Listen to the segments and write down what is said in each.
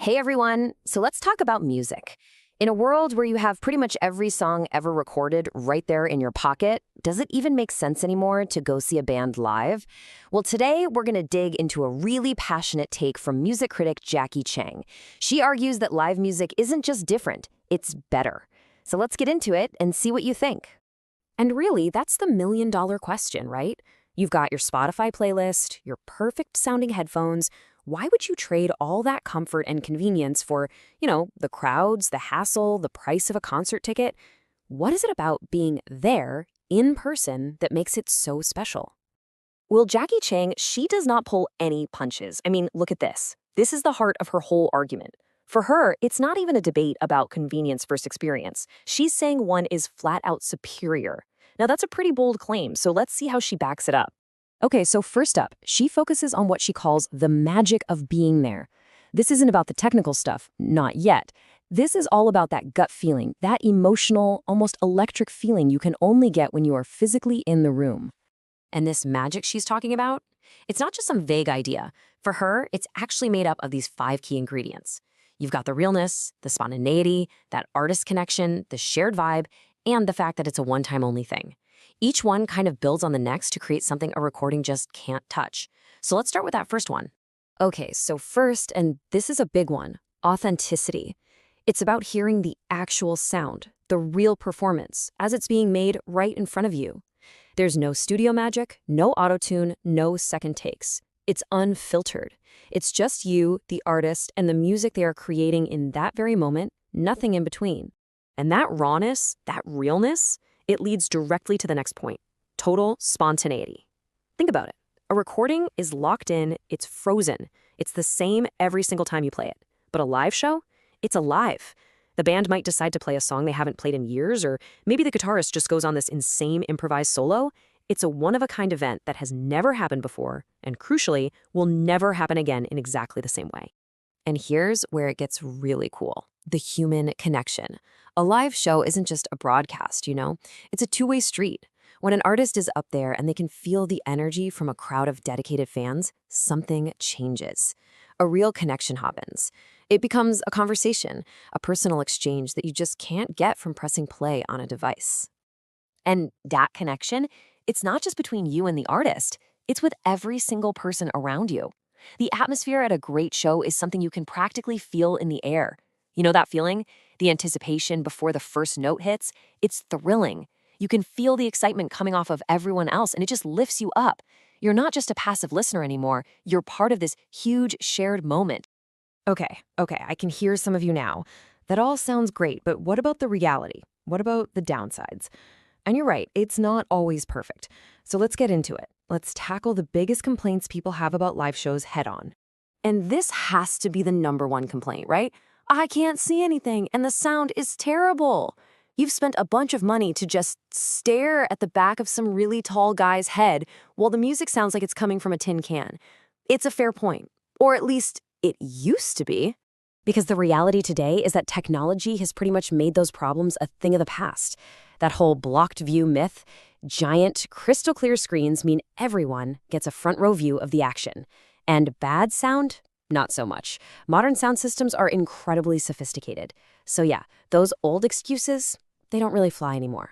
Hey everyone! So let's talk about music. In a world where you have pretty much every song ever recorded right there in your pocket, does it even make sense anymore to go see a band live? Well, today we're going to dig into a really passionate take from music critic Jackie Chang. She argues that live music isn't just different, it's better. So let's get into it and see what you think. And really, that's the million-dollar question, right? You've got your Spotify playlist, your perfect-sounding headphones. Why would you trade all that comfort and convenience for, the crowds, the hassle, the price of a concert ticket? What is it about being there, in person, that makes it so special? Well, Jackie Chang, she does not pull any punches. I mean, look at this. This is the heart of her whole argument. For her, it's not even a debate about convenience versus experience. She's saying one is flat out superior. Now, that's a pretty bold claim, so let's see how she backs it up. Okay, so first up, she focuses on what she calls the magic of being there. This isn't about the technical stuff, not yet. This is all about that gut feeling, that emotional, almost electric feeling you can only get when you are physically in the room. And this magic she's talking about, it's not just some vague idea. For her, it's actually made up of these 5 key ingredients. You've got the realness, the spontaneity, that artist connection, the shared vibe, and the fact that it's a one-time only thing. Each one kind of builds on the next to create something a recording just can't touch. So let's start with that first one. Okay, so first, and this is a big one, authenticity. It's about hearing the actual sound, the real performance, as it's being made right in front of you. There's no studio magic, no auto-tune, no second takes. It's unfiltered. It's just you, the artist, and the music they are creating in that very moment, nothing in between. And that rawness, that realness, it leads directly to the next point, total spontaneity. Think about it. A recording is locked in, it's frozen. It's the same every single time you play it. But a live show? It's alive. The band might decide to play a song they haven't played in years, or maybe the guitarist just goes on this insane improvised solo. It's a one-of-a-kind event that has never happened before, and crucially, will never happen again in exactly the same way. And here's where it gets really cool. The human connection. A live show isn't just a broadcast, It's a two-way street. When an artist is up there and they can feel the energy from a crowd of dedicated fans, something changes. A real connection happens. It becomes a conversation, a personal exchange that you just can't get from pressing play on a device. And that connection, it's not just between you and the artist. It's with every single person around you. The atmosphere at a great show is something you can practically feel in the air. You know that feeling? The anticipation before the first note hits? It's thrilling. You can feel the excitement coming off of everyone else, and it just lifts you up. You're not just a passive listener anymore. You're part of this huge shared moment. Okay, I can hear some of you now. That all sounds great, but what about the reality? What about the downsides? And you're right, it's not always perfect. So let's get into it. Let's tackle the biggest complaints people have about live shows head on. And this has to be the #1 complaint, right? I can't see anything, and the sound is terrible. You've spent a bunch of money to just stare at the back of some really tall guy's head while the music sounds like it's coming from a tin can. It's a fair point, or at least it used to be. Because the reality today is that technology has pretty much made those problems a thing of the past. That whole blocked view myth, giant, crystal clear screens mean everyone gets a front row view of the action. And bad sound? Not so much. Modern sound systems are incredibly sophisticated. So yeah, those old excuses, they don't really fly anymore.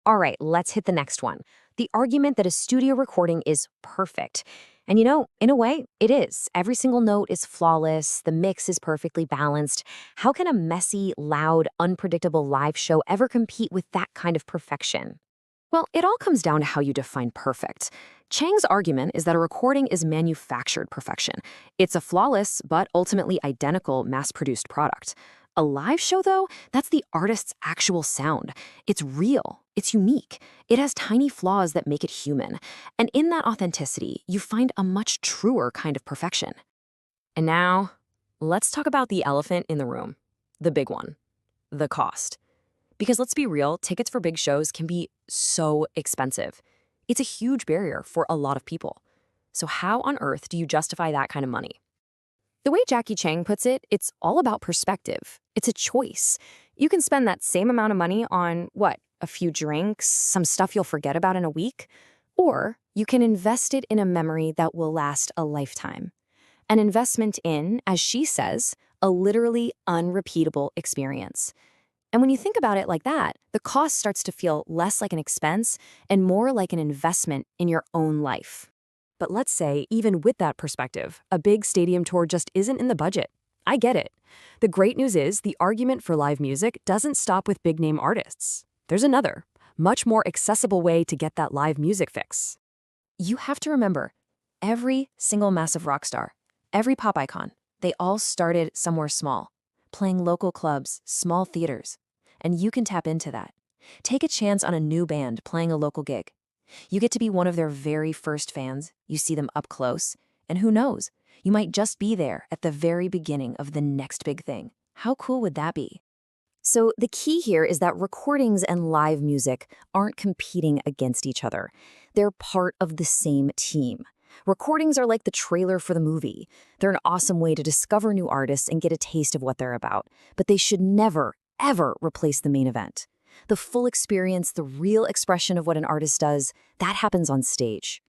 All right, let's hit the next one. The argument that a studio recording is perfect. And in a way, it is. Every single note is flawless. The mix is perfectly balanced. How can a messy, loud, unpredictable live show ever compete with that kind of perfection? Well, it all comes down to how you define perfect. Chang's argument is that a recording is manufactured perfection. It's a flawless, but ultimately identical mass-produced product. A live show, though, that's the artist's actual sound. It's real. It's unique. It has tiny flaws that make it human. And in that authenticity, you find a much truer kind of perfection. And now, let's talk about the elephant in the room. The big one. The cost. Because let's be real, tickets for big shows can be so expensive. It's a huge barrier for a lot of people. So how on earth do you justify that kind of money? The way Jackie Chang puts it, it's all about perspective. It's a choice. You can spend that same amount of money on, a few drinks, some stuff you'll forget about in a week, or you can invest it in a memory that will last a lifetime. An investment in, as she says, a literally unrepeatable experience. And when you think about it like that, the cost starts to feel less like an expense and more like an investment in your own life. But let's say, even with that perspective, a big stadium tour just isn't in the budget. I get it. The great news is the argument for live music doesn't stop with big-name artists. There's another, much more accessible way to get that live music fix. You have to remember, every single massive rock star, every pop icon, they all started somewhere small, playing local clubs, small theaters. And you can tap into that. Take a chance on a new band playing a local gig. You get to be one of their very first fans, you see them up close, and who knows, you might just be there at the very beginning of the next big thing. How cool would that be? So the key here is that recordings and live music aren't competing against each other. They're part of the same team. Recordings are like the trailer for the movie. They're an awesome way to discover new artists and get a taste of what they're about, but they should never, ever replace the main event. The full experience, the real expression of what an artist does, that happens on stage.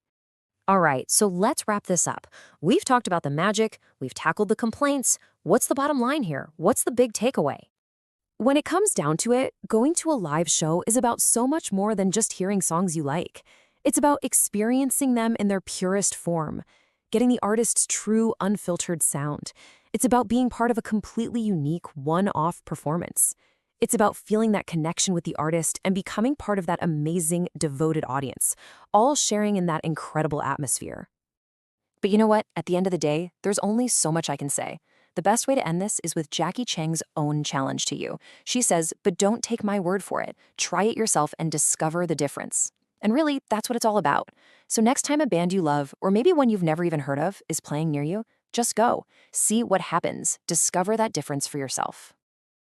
All right, so let's wrap this up. We've talked about the magic, we've tackled the complaints. What's the bottom line here? What's the big takeaway? When it comes down to it, going to a live show is about so much more than just hearing songs you like. It's about experiencing them in their purest form, getting the artist's true, unfiltered sound. It's about being part of a completely unique, one-off performance. It's about feeling that connection with the artist and becoming part of that amazing, devoted audience, all sharing in that incredible atmosphere. But you know what? At the end of the day, there's only so much I can say. The best way to end this is with Jackie Chang's own challenge to you. She says, but don't take my word for it. Try it yourself and discover the difference. And really, that's what it's all about. So next time a band you love, or maybe one you've never even heard of, is playing near you, just go. See what happens. Discover that difference for yourself.